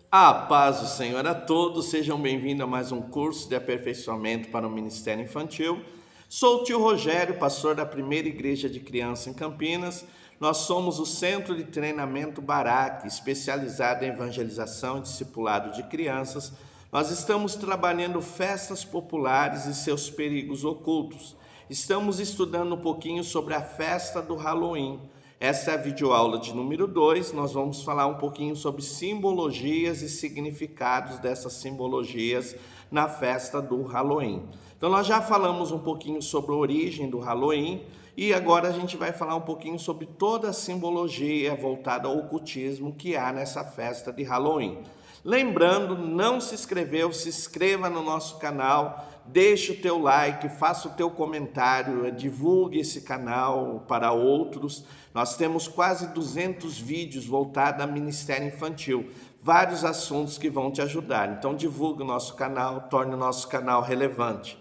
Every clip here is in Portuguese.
A paz do Senhor a todos, sejam bem-vindos a mais um curso de aperfeiçoamento para o Ministério Infantil. Sou o tio Rogério, pastor da Primeira Igreja de Criança em Campinas. Nós somos o Centro de Treinamento Baraque, especializado em evangelização e discipulado de crianças. Nós estamos trabalhando festas populares e seus perigos ocultos. Estamos estudando um pouquinho sobre a festa do Halloween. Essa é a videoaula de número 2, nós vamos falar um pouquinho sobre simbologias e significados dessas simbologias na festa do Halloween. Então nós já falamos um pouquinho sobre a origem do Halloween e agora a gente vai falar um pouquinho sobre toda a simbologia voltada ao ocultismo que há nessa festa de Halloween. Lembrando, não se inscreveu, se inscreva no nosso canal, deixe o teu like, faça o teu comentário, divulgue esse canal para outros. Nós temos quase 200 vídeos voltados ao Ministério Infantil, vários assuntos que vão te ajudar. Então divulgue o nosso canal, torne o nosso canal relevante.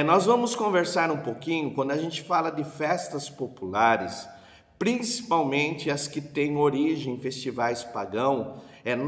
Nós vamos conversar um pouquinho, quando a gente fala de festas populares, principalmente as que têm origem em festivais pagãos,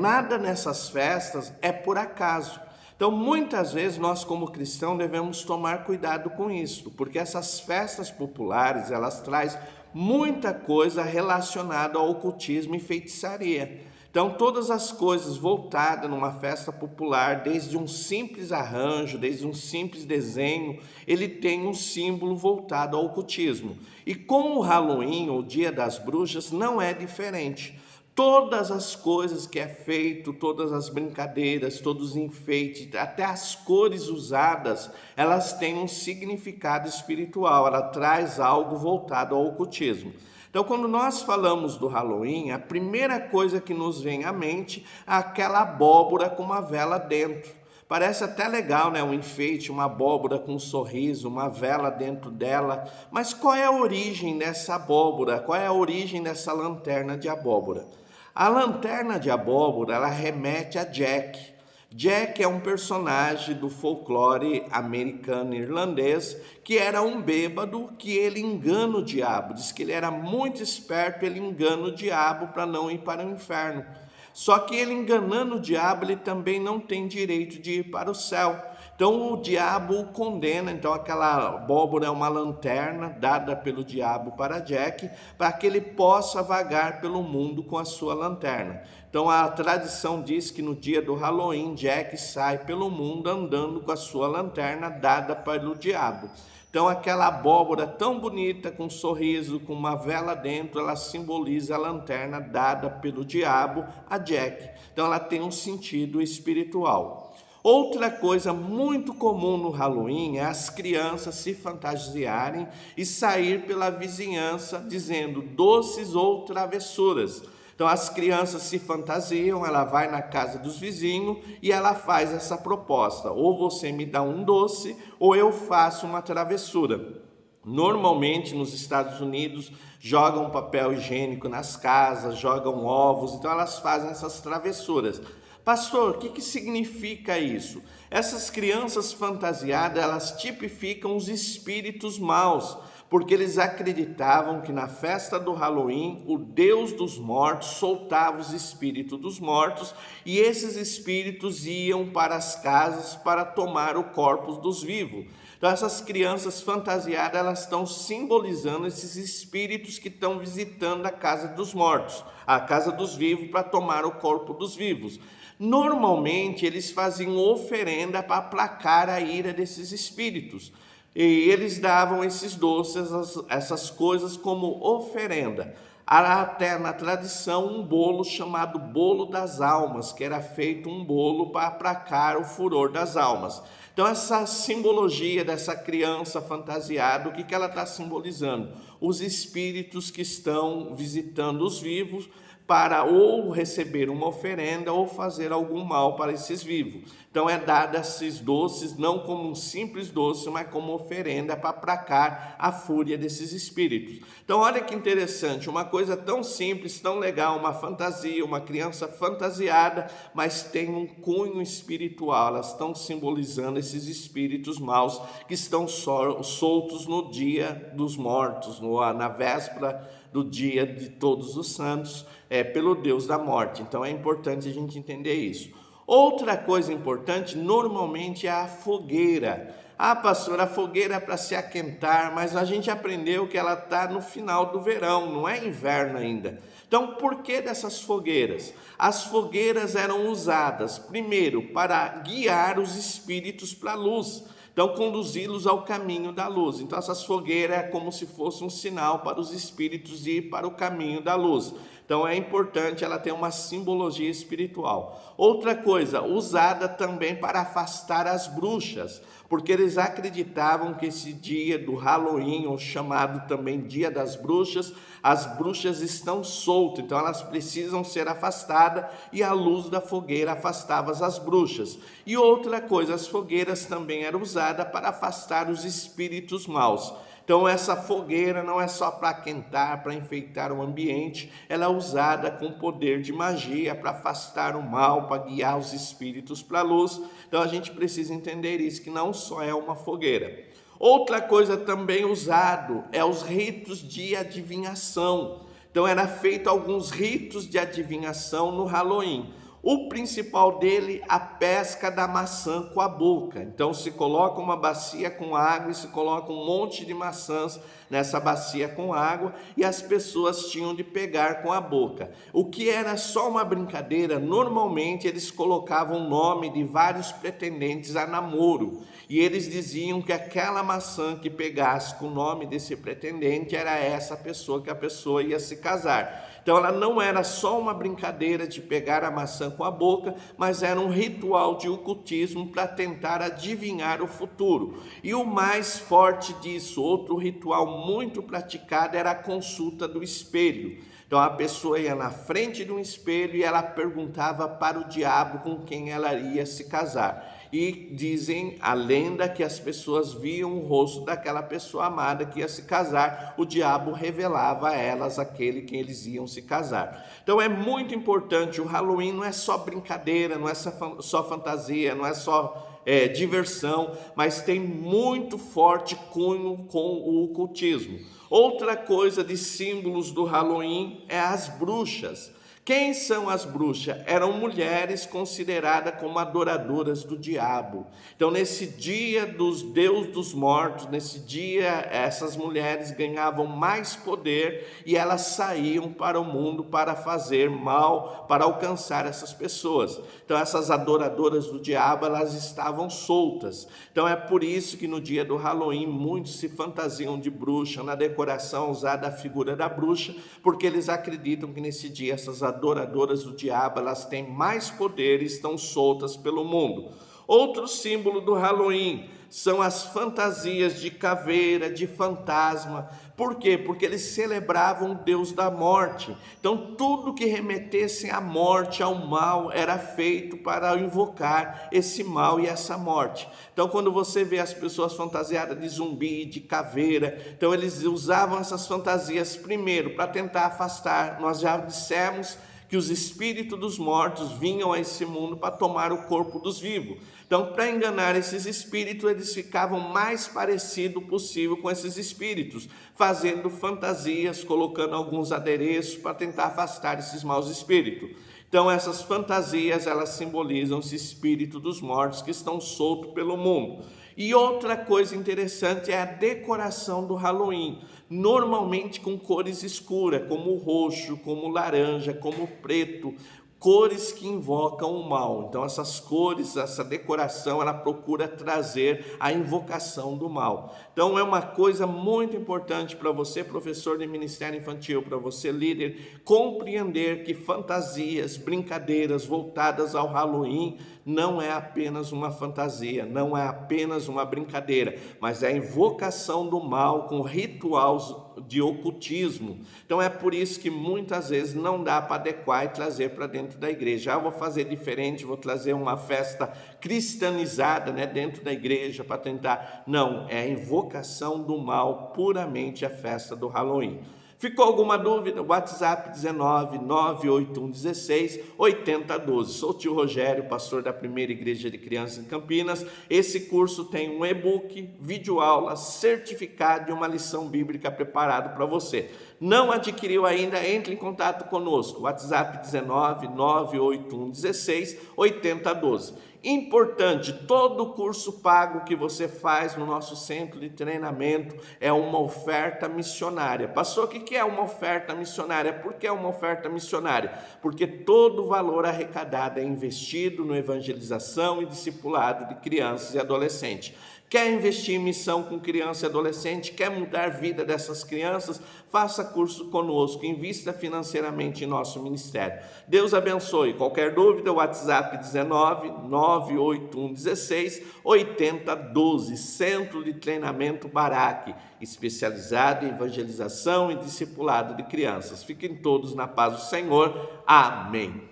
nada nessas festas é por acaso. Então, muitas vezes, nós como cristãos devemos tomar cuidado com isso, porque essas festas populares, elas trazem muita coisa relacionada ao ocultismo e feitiçaria. Então, todas as coisas voltadas numa festa popular, desde um simples arranjo, desde um simples desenho, ele tem um símbolo voltado ao ocultismo. E com o Halloween, ou Dia das Bruxas, não é diferente. Todas as coisas que é feito, todas as brincadeiras, todos os enfeites, até as cores usadas, elas têm um significado espiritual, ela traz algo voltado ao ocultismo. Então, quando nós falamos do Halloween, a primeira coisa que nos vem à mente é aquela abóbora com uma vela dentro. Parece até legal, né? Um enfeite, uma abóbora com um sorriso, uma vela dentro dela. Mas qual é a origem dessa abóbora? Qual é a origem dessa lanterna de abóbora? A lanterna de abóbora, ela remete a Jack. Jack é um personagem do folclore americano e irlandês que era um bêbado que ele engana o diabo. Diz que ele era muito esperto, ele engana o diabo para não ir para o inferno. Só que ele enganando o diabo, ele também não tem direito de ir para o céu. Então o diabo o condena, então aquela abóbora é uma lanterna dada pelo diabo para Jack, para que ele possa vagar pelo mundo com a sua lanterna. Então a tradição diz que no dia do Halloween, Jack sai pelo mundo andando com a sua lanterna dada pelo diabo. Então aquela abóbora tão bonita, com um sorriso, com uma vela dentro, ela simboliza a lanterna dada pelo diabo a Jack. Então ela tem um sentido espiritual. Outra coisa muito comum no Halloween é as crianças se fantasiarem e sair pela vizinhança dizendo doces ou travessuras. Então as crianças se fantasiam, ela vai na casa dos vizinhos e ela faz essa proposta: ou você me dá um doce ou eu faço uma travessura. Normalmente nos Estados Unidos jogam papel higiênico nas casas, jogam ovos, então elas fazem essas travessuras. Pastor, o que significa isso? Essas crianças fantasiadas, elas tipificam os espíritos maus, porque eles acreditavam que na festa do Halloween, o Deus dos mortos soltava os espíritos dos mortos e esses espíritos iam para as casas para tomar o corpo dos vivos. Então essas crianças fantasiadas, elas estão simbolizando esses espíritos que estão visitando a casa dos mortos, a casa dos vivos, para tomar o corpo dos vivos. Normalmente eles faziam oferenda para aplacar a ira desses espíritos. E eles davam esses doces, essas coisas como oferenda. Há até na tradição um bolo chamado bolo das almas, que era feito um bolo para aplacar o furor das almas. Então essa simbologia dessa criança fantasiada, o que ela está simbolizando? Os espíritos que estão visitando os vivos para ou receber uma oferenda ou fazer algum mal para esses vivos. Então é dado esses doces não como um simples doce, mas como oferenda para aplacar a fúria desses espíritos. Então olha que interessante, uma coisa tão simples, tão legal, uma fantasia, uma criança fantasiada, mas tem um cunho espiritual. Elas estão simbolizando esses espíritos maus que estão soltos no dia dos mortos, na véspera do dia de Todos os Santos, pelo Deus da morte. Então é importante a gente entender isso. Outra coisa importante, normalmente, é a fogueira. Ah, pastor, a fogueira é para se aquentar, mas a gente aprendeu que ela está no final do verão, não é inverno ainda. Então, por que dessas fogueiras? As fogueiras eram usadas, primeiro, para guiar os espíritos para a luz. Então, conduzi-los ao caminho da luz. Então, essas fogueiras é como se fosse um sinal para os espíritos ir para o caminho da luz. Então, é importante, ela ter uma simbologia espiritual. Outra coisa, usada também para afastar as bruxas, porque eles acreditavam que esse dia do Halloween, ou chamado também Dia das Bruxas, as bruxas estão soltas, então elas precisam ser afastadas, e a luz da fogueira afastava as bruxas. E outra coisa, as fogueiras também eram usadas para afastar os espíritos maus. Então essa fogueira não é só para aquentar, para enfeitar o ambiente, ela é usada com poder de magia para afastar o mal, para guiar os espíritos para a luz. Então a gente precisa entender isso, que não só é uma fogueira. Outra coisa também usado é os ritos de adivinhação. Então era feito alguns ritos de adivinhação no Halloween. O principal dele, a pesca da maçã com a boca. Então se coloca uma bacia com água e se coloca um monte de maçãs nessa bacia com água, e as pessoas tinham de pegar com a boca. O que era só uma brincadeira, normalmente eles colocavam o nome de vários pretendentes a namoro, e eles diziam que aquela maçã que pegasse com o nome desse pretendente era essa pessoa, que a pessoa ia se casar. Então ela não era só uma brincadeira de pegar a maçã com a boca, mas era um ritual de ocultismo para tentar adivinhar o futuro. E o mais forte disso, outro ritual muito praticado, era a consulta do espelho. Então a pessoa ia na frente de um espelho e ela perguntava para o diabo com quem ela ia se casar. E dizem a lenda que as pessoas viam o rosto daquela pessoa amada que ia se casar, o diabo revelava a elas aquele que eles iam se casar. Então é muito importante, o Halloween não é só brincadeira, não é só fantasia, não é só diversão, mas tem muito forte cunho com o ocultismo. Outra coisa de símbolos do Halloween é as bruxas. Quem são as bruxas? Eram mulheres consideradas como adoradoras do diabo. Então, nesse dia dos Deus dos mortos, nesse dia, essas mulheres ganhavam mais poder e elas saíam para o mundo para fazer mal, para alcançar essas pessoas. Então, essas adoradoras do diabo, elas estavam soltas. Então, é por isso que no dia do Halloween, muitos se fantasiam de bruxa, na decoração usada a figura da bruxa, porque eles acreditam que nesse dia essas adoradoras do diabo, elas têm mais poder e estão soltas pelo mundo. Outro símbolo do Halloween são as fantasias de caveira, de fantasma. Por quê? Porque eles celebravam o Deus da morte. Então tudo que remetesse à morte, ao mal, era feito para invocar esse mal e essa morte. Então quando você vê as pessoas fantasiadas de zumbi, de caveira, então eles usavam essas fantasias primeiro para tentar afastar. Nós já dissemos que os espíritos dos mortos vinham a esse mundo para tomar o corpo dos vivos. Então, para enganar esses espíritos, eles ficavam mais parecido possível com esses espíritos, fazendo fantasias, colocando alguns adereços para tentar afastar esses maus espíritos. Então, essas fantasias, elas simbolizam esse espírito dos mortos que estão soltos pelo mundo. E outra coisa interessante é a decoração do Halloween, normalmente com cores escuras, como o roxo, como o laranja, como o preto, cores que invocam o mal. Então essas cores, essa decoração, ela procura trazer a invocação do mal. Então é uma coisa muito importante para você, professor de Ministério Infantil, para você, líder, compreender que fantasias, brincadeiras voltadas ao Halloween não é apenas uma fantasia, não é apenas uma brincadeira, mas é a invocação do mal com ritual de ocultismo. Então é por isso que muitas vezes não dá para adequar e trazer para dentro da igreja. Eu vou fazer diferente, vou trazer uma festa cristianizada, dentro da igreja para tentar. Não, é a invocação do mal, puramente a festa do Halloween. Ficou alguma dúvida? WhatsApp 19 981 16 8012. Sou o tio Rogério, pastor da Primeira Igreja de Crianças em Campinas. Esse curso tem um e-book, videoaula, certificado e uma lição bíblica preparado para você. Não adquiriu ainda? Entre em contato conosco. WhatsApp 19 981 16 8012. Importante, todo curso pago que você faz no nosso centro de treinamento é uma oferta missionária. Pastor, o que é uma oferta missionária? Por que é uma oferta missionária? Porque todo o valor arrecadado é investido na evangelização e discipulado de crianças e adolescentes. Quer investir em missão com criança e adolescente? Quer mudar a vida dessas crianças? Faça curso conosco, invista financeiramente em nosso ministério. Deus abençoe. Qualquer dúvida, WhatsApp 19 981 16 8012, Centro de Treinamento Baraque, especializado em evangelização e discipulado de crianças. Fiquem todos na paz do Senhor. Amém.